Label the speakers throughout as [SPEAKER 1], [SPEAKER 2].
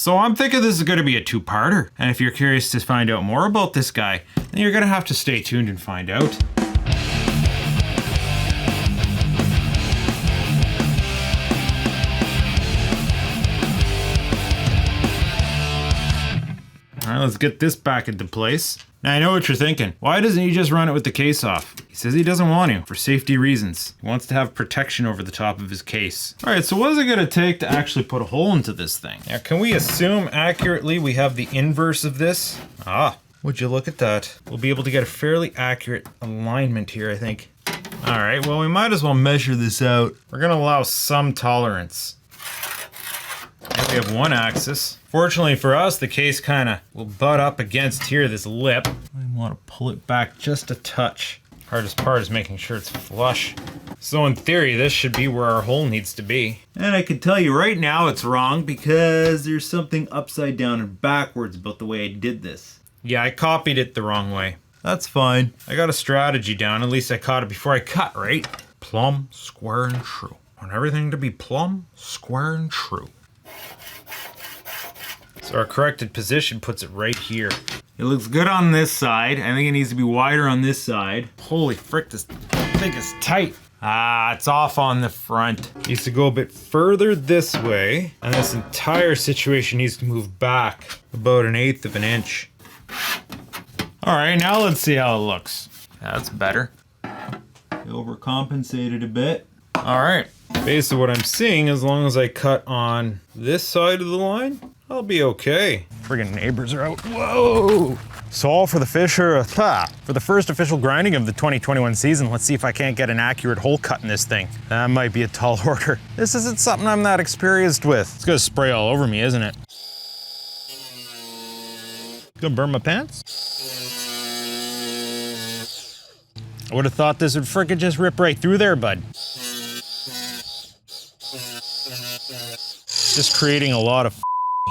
[SPEAKER 1] So I'm thinking this is gonna be a two-parter. And if you're curious to find out more about this guy, then you're gonna have to stay tuned and find out. All right, let's get this back into place. Now I know what you're thinking. Why doesn't he just run it with the case off? He says he doesn't want to, for safety reasons. He wants to have protection over the top of his case. All right, so what is it gonna take to actually put a hole into this thing? Now, can we assume accurately we have the inverse of this? Ah, would you look at that? We'll be able to get a fairly accurate alignment here, I think. All right, well, we might as well measure this out. We're gonna allow some tolerance. Here we have one axis. Fortunately for us, the case kind of will butt up against here, this lip. I want to pull it back just a touch. Hardest part is making sure it's flush. So in theory, this should be where our hole needs to be. And I can tell you right now it's wrong because there's something upside down and backwards about the way I did this. Yeah, I copied it the wrong way. That's fine. I got a strategy down. At least I caught it before I cut, right? Plumb, square, and true. I want everything to be plumb, square, and true. So our corrected position puts it right here. It looks good on this side. I think it needs to be wider on this side. Holy frick, this thing is tight. Ah, it's off on the front. It needs to go a bit further this way. And this entire situation needs to move back about 1/8 of an inch. All right, now let's see how it looks. That's better. Overcompensated a bit. All right, basically what I'm seeing, as long as I cut on this side of the line, I'll be okay. Friggin' neighbors are out. Whoa! So all for the fish or for the first official grinding of the 2021 season, let's see if I can't get an accurate hole cut in this thing. That might be a tall order. This isn't something I'm that experienced with. It's gonna spray all over me, isn't it? Gonna burn my pants? I would have thought this would frickin' just rip right through there, bud. Just creating a lot of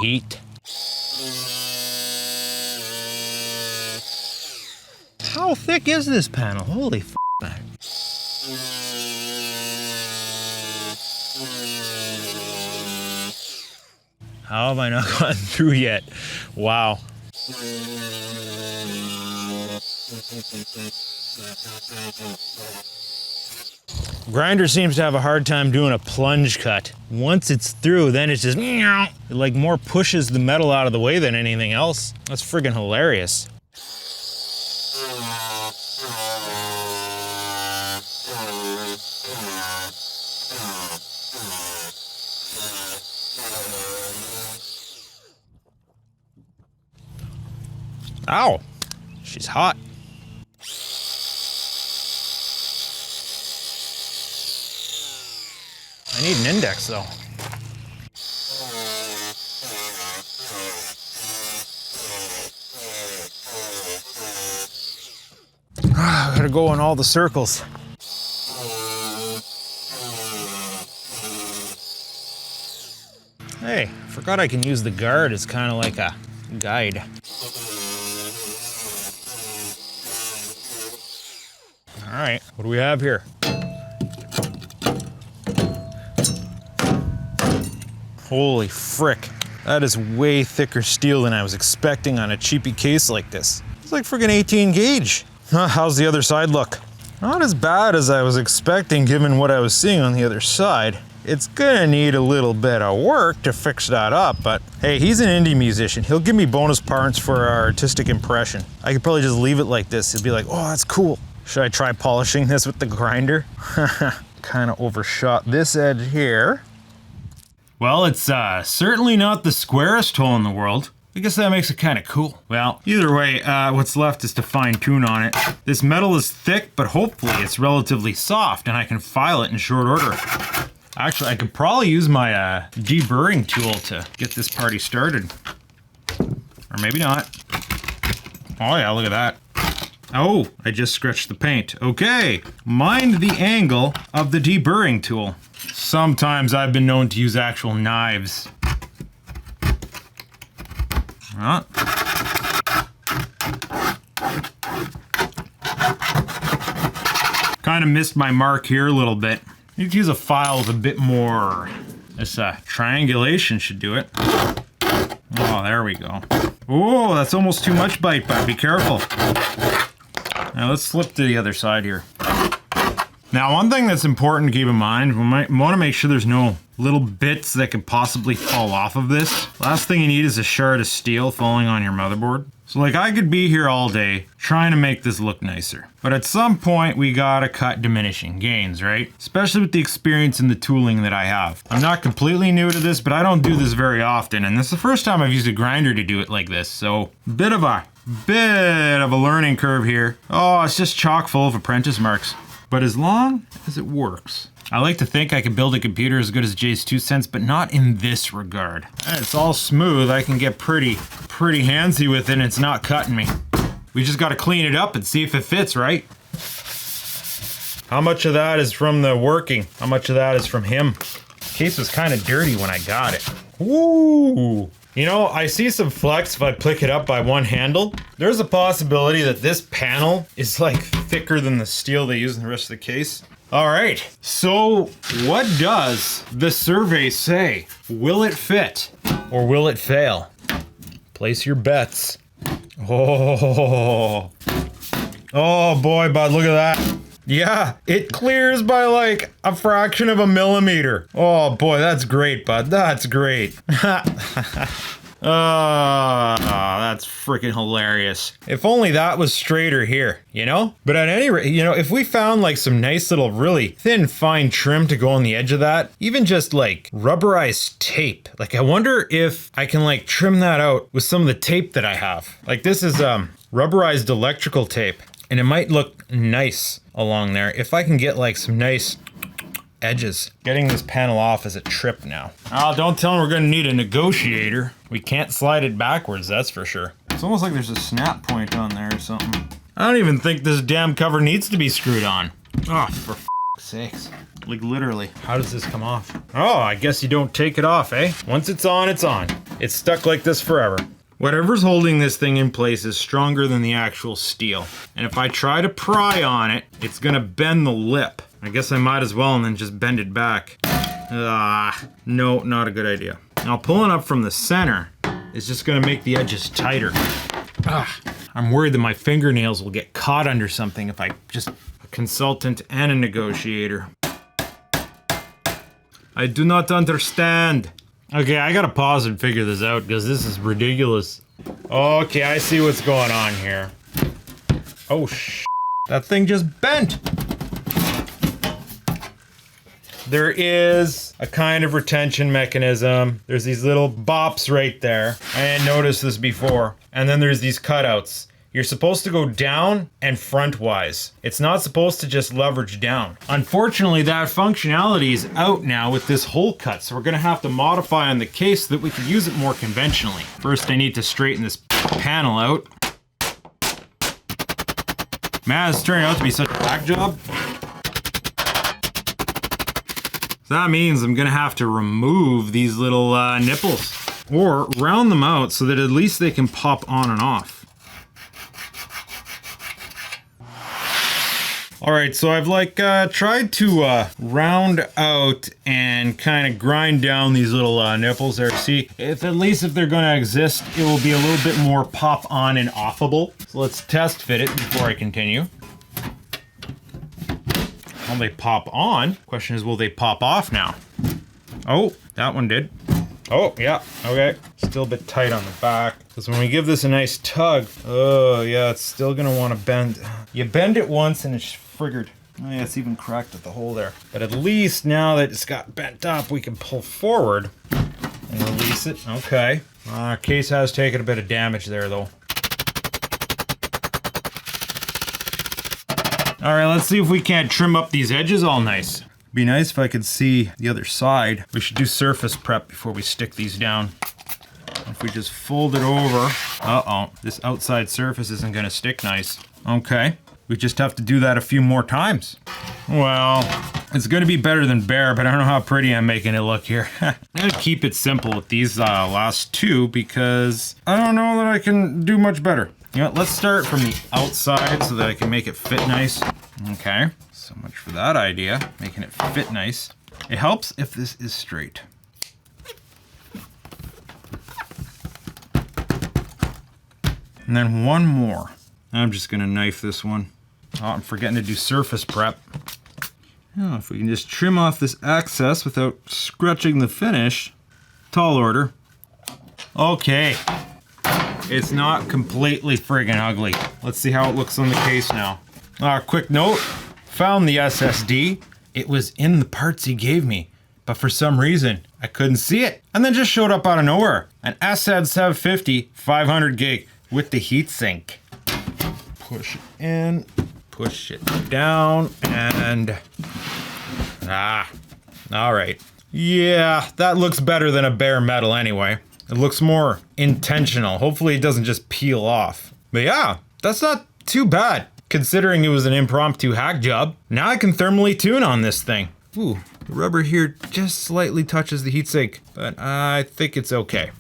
[SPEAKER 1] heat. How thick is this panel? Holy f***, man. How have I not gotten through yet? Wow. Grinder seems to have a hard time doing a plunge cut. Once it's through, then it's just meow. It like more pushes the metal out of the way than anything else. That's friggin' hilarious. Ow, she's hot. I need an index though. I gotta go in all the circles. Hey, forgot I can use the guard as kind of like a guide. All right, what do we have here? Holy frick. That is way thicker steel than I was expecting on a cheapy case like this. It's like friggin' 18 gauge. How's the other side look? Not as bad as I was expecting given what I was seeing on the other side. It's gonna need a little bit of work to fix that up, but hey, he's an indie musician. He'll give me bonus parts for our artistic impression. I could probably just leave it like this. He'll be like, oh, that's cool. Should I try polishing this with the grinder? Kind of overshot this edge here. Well, it's certainly not the squarest hole in the world. I guess that makes it kind of cool. Well, either way, what's left is to fine tune on it. This metal is thick, but hopefully it's relatively soft and I can file it in short order. Actually, I could probably use my deburring tool to get this party started. Or maybe not. Oh yeah, look at that. Oh, I just scratched the paint. Okay, mind the angle of the deburring tool. Sometimes I've been known to use actual knives. Kind of missed my mark here a little bit. Need to use a file with a bit more. This triangulation should do it. Oh, there we go. Oh, that's almost too much bite, bud. Be careful. Now let's flip to the other side here. Now, one thing that's important to keep in mind, we want to make sure there's no little bits that could possibly fall off of this. Last thing you need is a shard of steel falling on your motherboard. So like, I could be here all day trying to make this look nicer. But at some point, we gotta cut diminishing gains, right? Especially with the experience and the tooling that I have. I'm not completely new to this, but I don't do this very often. And this is the first time I've used a grinder to do it like this. So, bit of a learning curve here. Oh, it's just chock full of apprentice marks. But as long as it works. I like to think I could build a computer as good as Jay's 2 cents, but not in this regard. It's all smooth. I can get pretty handsy with it and it's not cutting me. We just gotta clean it up and see if it fits, right? How much of that is from the working? How much of that is from him? The case was kind of dirty when I got it. Ooh. You know, I see some flex if I pick it up by one handle. There's a possibility that this panel is like thicker than the steel they use in the rest of the case. All right, so what does the survey say? Will it fit or will it fail? Place your bets. Oh boy, bud, look at that. Yeah, it clears by like a fraction of a millimeter. Oh boy, that's great, bud, that's great. That's freaking hilarious. If only that was straighter here, you know? But at any rate, you know, if we found like some nice little really thin, fine trim to go on the edge of that, even just like rubberized tape. Like, I wonder if I can like trim that out with some of the tape that I have. Like, this is rubberized electrical tape, and it might look nice along there if I can get like some nice edges. Getting this panel off is a trip now. Oh, don't tell me we're gonna need a negotiator. We can't slide it backwards, that's for sure. It's almost like there's a snap point on there or something. I don't even think this damn cover needs to be screwed on. Oh, for f***'s sakes. Like, literally. How does this come off? Oh, I guess you don't take it off, eh? Once it's on, it's on. It's stuck like this forever. Whatever's holding this thing in place is stronger than the actual steel. And if I try to pry on it, it's gonna bend the lip. I guess I might as well and then just bend it back. No, not a good idea. Now, pulling up from the center is just gonna make the edges tighter. I'm worried that my fingernails will get caught under something if I just a consultant and a negotiator. I do not understand. Okay, I gotta pause and figure this out because this is ridiculous. Okay, I see what's going on here. Oh, that thing just bent. There is a kind of retention mechanism. There's these little bops right there. I hadn't noticed this before. And then there's these cutouts. You're supposed to go down and front-wise. It's not supposed to just leverage down. Unfortunately, that functionality is out now with this hole cut, so we're gonna have to modify on the case so that we can use it more conventionally. First, I need to straighten this panel out. Man, it's turning out to be such a whack job. So that means I'm gonna have to remove these little nipples or round them out so that at least they can pop on and off. All right, so I've like tried to round out and kind of grind down these little nipples there. See, if at least if they're gonna exist, it will be a little bit more pop on and offable. So let's test fit it before I continue. Will they pop on? Question is, will they pop off now? Oh, that one did. Oh, yeah, okay. Still a bit tight on the back. Because when we give this a nice tug, oh yeah, it's still gonna wanna bend. You bend it once and it's friggered. Oh yeah, it's even cracked at the hole there. But at least now that it's got bent up, we can pull forward and release it. Okay. Case has taken a bit of damage there though. All right, let's see if we can't trim up these edges all nice. Be nice if I could see the other side. We should do surface prep before we stick these down. If we just fold it over, this outside surface isn't gonna stick nice. Okay, we just have to do that a few more times. Well, it's gonna be better than bare, but I don't know how pretty I'm making it look here. I'm gonna keep it simple with these last two because I don't know that I can do much better. You know what, let's start from the outside so that I can make it fit nice. Okay, so much for that idea, making it fit nice. It helps if this is straight. And then one more. I'm just gonna knife this one. Oh, I'm forgetting to do surface prep. Oh, if we can just trim off this excess without scratching the finish. Tall order. Okay. It's not completely friggin' ugly. Let's see how it looks on the case now. Quick note. Found the SSD. It was in the parts he gave me, but for some reason, I couldn't see it. And then just showed up out of nowhere. An SZ 750 500 gig with the heatsink. Push it in, push it down, and all right. Yeah, that looks better than a bare metal anyway. It looks more intentional. Hopefully it doesn't just peel off. But yeah, that's not too bad considering it was an impromptu hack job. Now I can thermally tune on this thing. Ooh, the rubber here just slightly touches the heatsink, but I think it's okay.